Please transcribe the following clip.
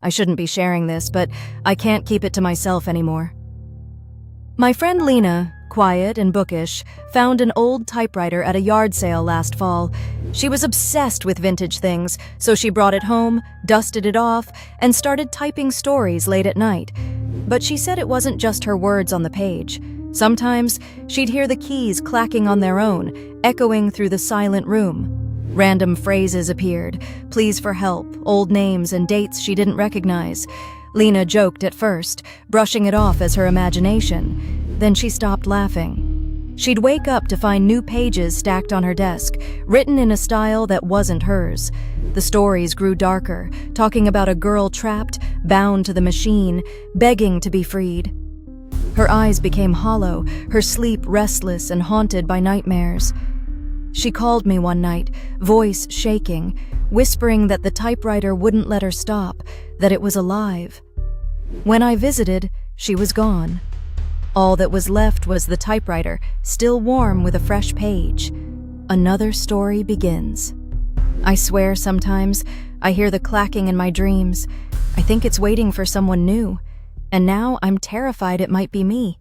I shouldn't be sharing this, but I can't keep it to myself anymore. My friend Lena, quiet and bookish, found an old typewriter at a yard sale last fall. She was obsessed with vintage things, so she brought it home, dusted it off, and started typing stories late at night. But she said it wasn't just her words on the page. Sometimes she'd hear the keys clacking on their own, echoing through the silent room. Random phrases appeared, pleas for help, old names, and dates she didn't recognize. Lena joked at first, brushing it off as her imagination. Then she stopped laughing. She'd wake up to find new pages stacked on her desk, written in a style that wasn't hers. The stories grew darker, talking about a girl trapped, bound to the machine, begging to be freed. Her eyes became hollow, her sleep restless and haunted by nightmares. She called me one night, voice shaking, whispering that the typewriter wouldn't let her stop, that it was alive. When I visited, she was gone. All that was left was the typewriter, still warm with a fresh page. Another story begins. I swear sometimes I hear the clacking in my dreams. I think it's waiting for someone new. And now I'm terrified it might be me.